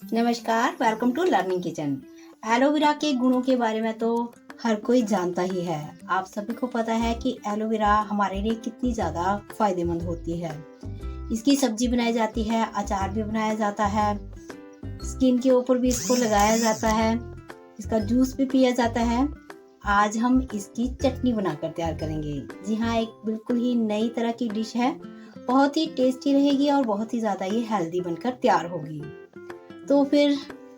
नमस्कार, welcome to learning kitchen. Aloe vera के गुणों के बारे में तो हर कोई जानता ही है। आप सभी को पता है कि एलोवेरा हमारे लिए कितनी ज़्यादा फायदेमंद होती है। इसकी सब्जी बनाई जाती है, अचार भी बनाया जाता है, स्किन के ऊपर भी इसको लगाया जाता है, इसका जूस भी पिया जाता है। आज हम इसकी चटनी बनाकर तैयार करेंगे। जी हाँ, एक बिल्कुल ही नई तरह की डिश है। बहुत ही टेस्टी रहेगी और बहुत ही ज़्यादा ये हेल्दी बनकर तैयार होगी। तो फिर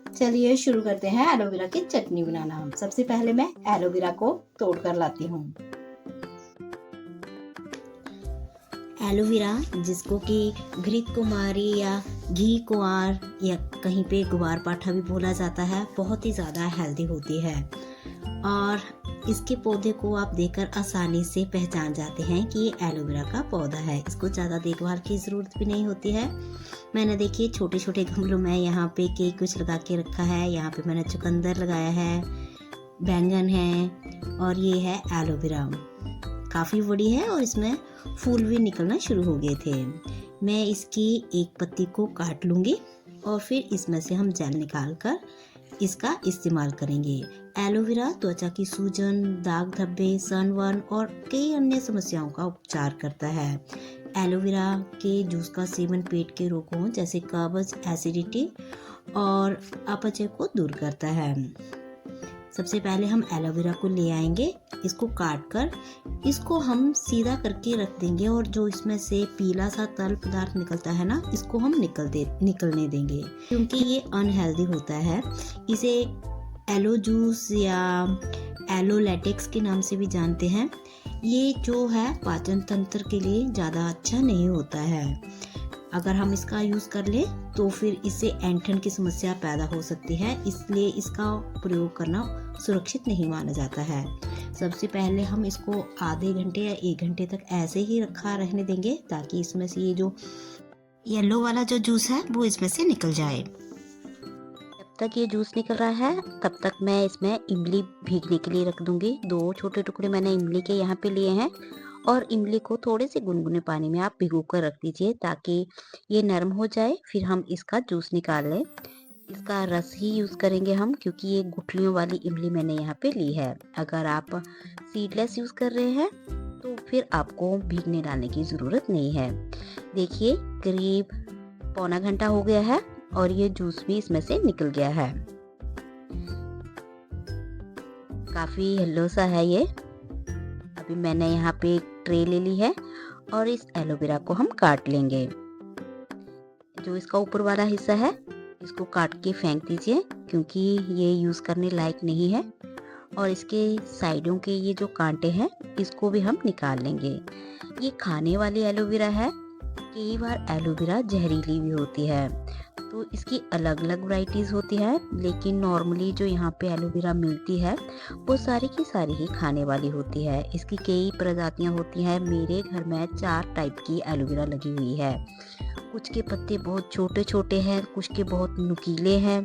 चलिए शुरू करते हैं एलोवेरा की चटनी बनाना। सबसे पहले मैं एलोवेरा को तोड़ कर लाती हूँ। एलोवेरा, जिसको कि घृत कुमारी या घी कुंवार या कहीं पे गुवार पाठा भी बोला जाता है, बहुत ही ज़्यादा हेल्दी होती है और इसके पौधे को आप देखकर आसानी से पहचान जाते हैं कि ये एलोवेरा का पौधा है। इसको ज़्यादा देखभाल की ज़रूरत भी नहीं होती है। मैंने देखिए छोटे छोटे गमलों में यहाँ पे कई कुछ लगा के रखा है। यहाँ पे मैंने चुकंदर लगाया है, बैंगन है और ये है एलोवेरा। काफ़ी बड़ी है और इसमें फूल भी निकलना शुरू हो गए थे। मैं इसकी एक पत्ती को काट लूँगी और फिर इसमें से हम जेल निकाल कर इसका इस्तेमाल करेंगे। एलोवेरा त्वचा की सूजन, दाग धब्बे, सनबर्न और कई अन्य समस्याओं का उपचार करता है। एलोवेरा के जूस का सेवन पेट के रोगों जैसे कब्ज, एसिडिटी और अपच को दूर करता है। सबसे पहले हम एलोवेरा को ले आएंगे, इसको काट कर इसको हम सीधा करके रख देंगे और जो इसमें से पीला सा तरल पदार्थ निकलता है ना, इसको हम निकलने देंगे क्योंकि ये अनहेल्दी होता है। इसे एलो जूस या एलो लैटेक्स के नाम से भी जानते हैं। ये जो है पाचन तंत्र के लिए ज़्यादा अच्छा नहीं होता है। अगर हम इसका यूज़ कर लें तो फिर इससे ऐंठन की समस्या पैदा हो सकती है, इसलिए इसका प्रयोग करना सुरक्षित नहीं माना जाता है। सबसे पहले हम इसको आधे घंटे या 1 घंटे तक ऐसे ही रखा रहने देंगे ताकि इसमें से ये जो येलो वाला जो जूस है वो इसमें से निकल जाए। जब तक ये जूस निकल रहा है तब तक मैं इसमें इमली भीगने के लिए रख दूंगी। 2 छोटे टुकड़े मैंने इमली के यहाँ पे लिए हैं और इमली को थोड़े से गुनगुने पानी में आप भिगो कर रख दीजिए ताकि ये नरम हो जाए। फिर हम इसका जूस निकाल लें। इसका रस ही यूज़ करेंगे हम क्योंकि ये गुठलियों वाली इमली मैंने यहाँ पे ली है। अगर आप सीडलेस यूज़ कर रहे हैं तो फिर आपको भीगने डालने की ज़रूरत नहीं है। देखिए करीब पौना घंटा हो गया है और ये जूस भी इसमें से निकल गया है। काफ़ी येलो सा है ये। अभी मैंने यहाँ पे एक ट्रे ले ली है और इस एलोवेरा को हम काट लेंगे। जो इसका ऊपर वाला हिस्सा है इसको काट के फेंक दीजिए क्योंकि ये यूज़ करने लायक नहीं है। और इसके साइडों के ये जो कांटे हैं इसको भी हम निकाल लेंगे। ये खाने वाली एलोवेरा है। कई बार एलोवेरा जहरीली भी होती है तो इसकी अलग अलग वैरायटीज़ होती है, लेकिन नॉर्मली जो यहाँ पे एलोवेरा मिलती है वो सारी की सारी ही खाने वाली होती है। इसकी कई प्रजातियाँ होती हैं। मेरे घर में 4 टाइप की एलोवेरा लगी हुई है। कुछ के पत्ते बहुत छोटे छोटे हैं, कुछ के बहुत नुकीले हैं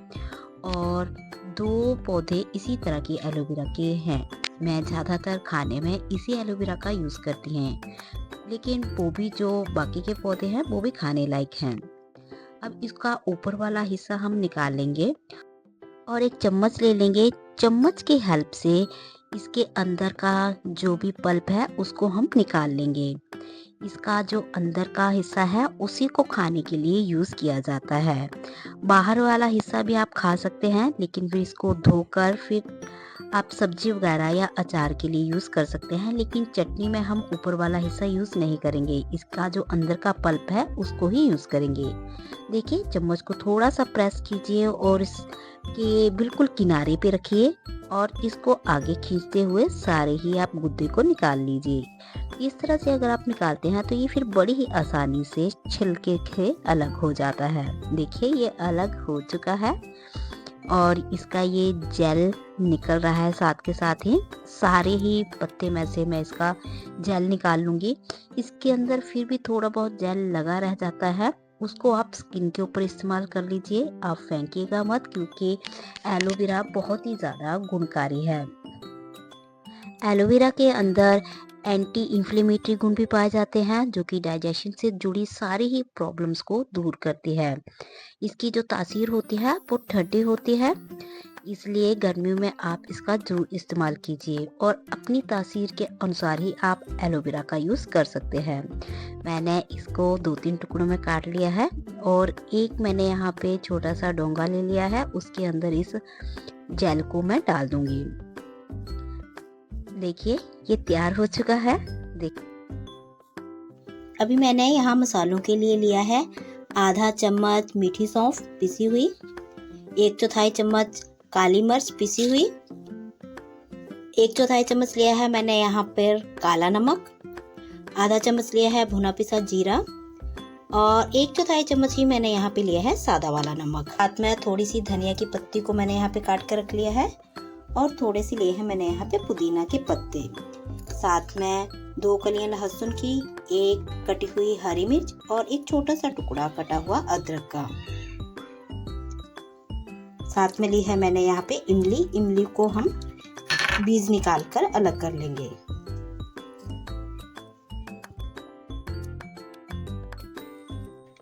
और 2 पौधे इसी तरह की एलोवेरा के हैं। मैं ज़्यादातर खाने में इसी एलोवेरा का यूज़ करती हैं, लेकिन वो भी जो बाकी के पौधे हैं वो भी खाने लायक हैं। अब इसका ऊपर वाला हिस्सा हम निकाल लेंगे और एक चम्मच ले लेंगे। चम्मच की हेल्प से इसके अंदर का जो भी पल्प है उसको हम निकाल लेंगे। इसका जो अंदर का हिस्सा है उसी को खाने के लिए यूज़ किया जाता है। बाहर वाला हिस्सा भी आप खा सकते हैं, लेकिन फिर इसको धोकर फिर आप सब्जी वगैरह या अचार के लिए यूज़ कर सकते हैं। लेकिन चटनी में हम ऊपर वाला हिस्सा यूज़ नहीं करेंगे, इसका जो अंदर का पल्प है उसको ही यूज़ करेंगे। देखिए चम्मच को थोड़ा सा प्रेस कीजिए और इसके बिल्कुल किनारे पे रखिए और इसको आगे खींचते हुए सारे ही आप गुद्दे को निकाल लीजिए। इस तरह से अगर आप निकालते हैं तो ये फिर बड़ी ही आसानी से छिलके से अलग हो जाता है। देखिए ये अलग हो चुका है और इसका ये जेल निकल रहा है। साथ के साथ ही सारे ही पत्ते में से मैं इसका जेल निकाल लूँगी। इसके अंदर फिर भी थोड़ा बहुत जेल लगा रह जाता है, उसको आप स्किन के ऊपर इस्तेमाल कर लीजिए। आप फेंकिएगा मत क्योंकि एलोवेरा बहुत ही ज़्यादा गुणकारी है। एलोवेरा के अंदर एंटी इन्फ्लेमेटरी गुण भी पाए जाते हैं, जो कि डाइजेशन से जुड़ी सारी ही प्रॉब्लम्स को दूर करती है। इसकी जो तासीर होती है वो ठंडी होती है, इसलिए गर्मियों में आप इसका जरूर इस्तेमाल कीजिए और अपनी तासीर के अनुसार ही आप एलोवेरा का यूज़ कर सकते हैं। मैंने इसको 2-3 टुकड़ों में काट लिया है और एक मैंने यहाँ पे छोटा सा डोंगा ले लिया है, उसके अंदर इस जेल को मैं डाल दूंगी। देखिए ये तैयार हो चुका है। अभी मैंने यहाँ मसालों के लिए लिया है आधा चम्मच मीठी सौंफ पिसी हुई, 1/4 चम्मच काली मिर्च पिसी हुई, 1/4 चम्मच लिया है मैंने यहाँ पर काला नमक, आधा चम्मच लिया है भुना पिसा जीरा और 1/4 चम्मच ही मैंने यहाँ पे लिया है सादा वाला नमक। साथ में थोड़ी सी धनिया की पत्ती को मैंने यहाँ पे काट कर रख लिया है और थोड़े से लिए हैं मैंने यहाँ पे पुदीना के पत्ते। साथ में 2 कलियां लहसुन की, 1 कटी हुई हरी मिर्च और एक छोटा सा टुकड़ा कटा हुआ अदरक का। साथ में ली है मैंने यहाँ पे इमली को हम बीज निकाल कर अलग कर लेंगे।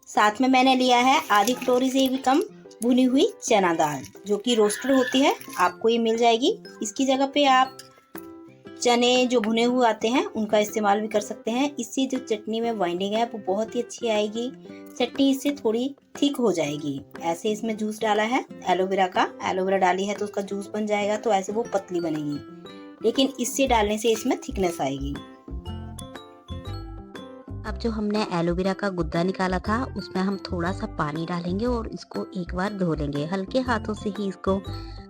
साथ में मैंने लिया है आधी कटोरी से भी कम भुनी हुई चना दाल, जो कि रोस्टेड होती है, आपको ये मिल जाएगी। इसकी जगह पे आप चने जो भुने हुए आते हैं उनका इस्तेमाल भी कर सकते हैं। इससे जो चटनी में बाइंडिंग है वो बहुत ही अच्छी आएगी, चटनी इससे थोड़ी थिक हो जाएगी। ऐसे इसमें जूस डाला है एलोवेरा का, एलोवेरा डाली है तो उसका जूस बन जाएगा, तो ऐसे वो पतली बनेगी, लेकिन इससे डालने से इसमें थिकनेस आएगी। अब जो हमने एलोवेरा का गुद्दा निकाला था उसमें हम थोड़ा सा पानी डालेंगे और इसको एक बार धो लेंगे। हल्के हाथों से ही इसको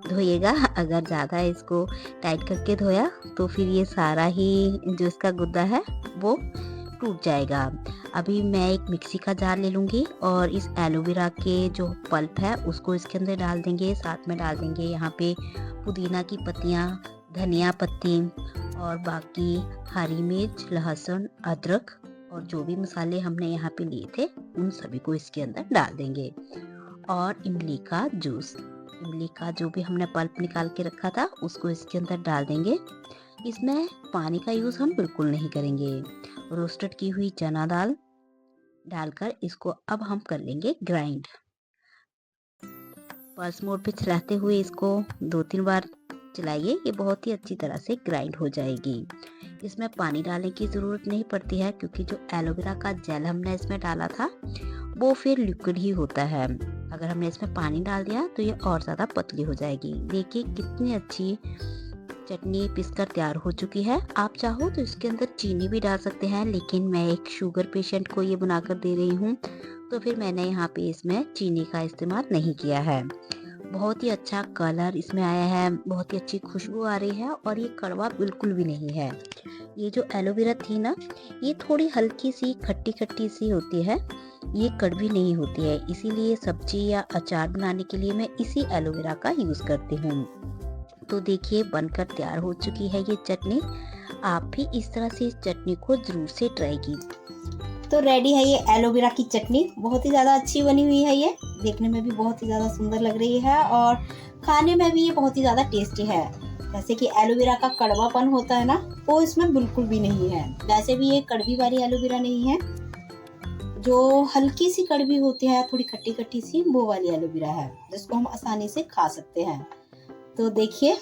धोइएगा, अगर ज़्यादा इसको टाइट करके धोया तो फिर ये सारा ही जो इसका गुद्दा है वो टूट जाएगा। अभी मैं एक मिक्सी का जार ले लूँगी और इस एलोवेरा के जो पल्प है उसको इसके अंदर डाल देंगे। साथ में डाल देंगे यहाँ पे पुदीना की पत्तियाँ, धनिया पत्ती और बाकी हरी मिर्च, लहसुन, अदरक और जो भी मसाले हमने यहाँ पे लिए थे उन सभी को इसके अंदर डाल देंगे। और इमली का जूस, इमली का जो भी हमने पल्प निकाल के रखा था उसको इसके अंदर डाल देंगे। इसमें पानी का यूज़ हम बिल्कुल नहीं करेंगे। रोस्टेड की हुई चना दाल डालकर इसको अब हम कर लेंगे ग्राइंड। पल्स मोड पे चलाते हुए इसको 2-3 बार चलाइए, ये बहुत ही अच्छी तरह से ग्राइंड हो जाएगी। इसमें पानी डालने की ज़रूरत नहीं पड़ती है, क्योंकि जो एलोवेरा का जेल हमने इसमें डाला था वो फिर लिक्विड ही होता है। अगर हमने इसमें पानी डाल दिया तो ये और ज़्यादा पतली हो जाएगी। देखिए कितनी अच्छी चटनी पिसकर तैयार हो चुकी है। आप चाहो तो इसके अंदर चीनी भी डाल सकते हैं, लेकिन मैं एक शुगर पेशेंट को ये बनाकर दे रही हूँ तो फिर मैंने यहाँ पे इसमें चीनी का इस्तेमाल नहीं किया है। बहुत ही अच्छा कलर इसमें आया है, बहुत ही अच्छी खुशबू आ रही है और ये कड़वा बिल्कुल भी नहीं है। ये जो एलोवेरा थी ना, ये थोड़ी हल्की सी खट्टी खट्टी सी होती है, ये कड़वी नहीं होती है, इसीलिए सब्जी या अचार बनाने के लिए मैं इसी एलोवेरा का यूज़ करती हूँ। तो देखिए बनकर तैयार हो चुकी है ये चटनी। आप भी इस तरह से इस चटनी को ज़रूर से ट्राई कीजिए। तो रेडी है ये एलोवेरा की चटनी, बहुत ही ज़्यादा अच्छी बनी हुई है। ये देखने में भी बहुत ही ज़्यादा सुंदर लग रही है और खाने में भी ये बहुत ही ज़्यादा टेस्टी है। जैसे कि एलोवेरा का कड़वापन होता है ना, वो इसमें बिल्कुल भी नहीं है। वैसे भी ये कड़वी वाली एलोवेरा नहीं है, जो हल्की सी कड़वी होती है, थोड़ी खट्टी खट्टी सी, वो वाली एलोवेरा है जिसको हम आसानी से खा सकते हैं। तो देखिए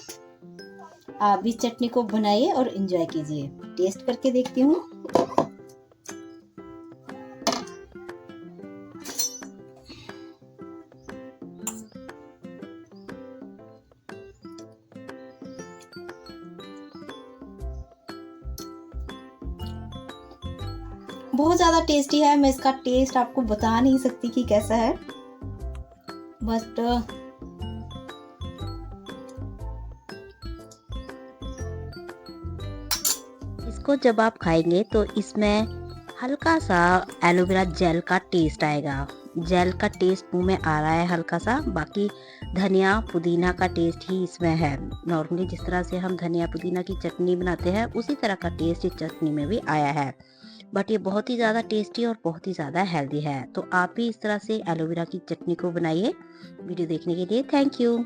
आप भी चटनी को बनाइए और एंजॉय कीजिए। टेस्ट करके देखती हूँ। बहुत ज़्यादा टेस्टी है, मैं इसका टेस्ट आपको बता नहीं सकती कि कैसा है, बट इसको जब आप खाएंगे तो इसमें हल्का सा एलोवेरा जेल का टेस्ट आएगा। जेल का टेस्ट मुंह में आ रहा है हल्का सा, बाकी धनिया पुदीना का टेस्ट ही इसमें है। नॉर्मली जिस तरह से हम धनिया पुदीना की चटनी बनाते हैं उसी तरह का टेस्ट इस चटनी में भी आया है, बट ये बहुत ही ज़्यादा टेस्टी और बहुत ही ज़्यादा हेल्दी है। तो आप भी इस तरह से एलोवेरा की चटनी को बनाइए। वीडियो देखने के लिए थैंक यू।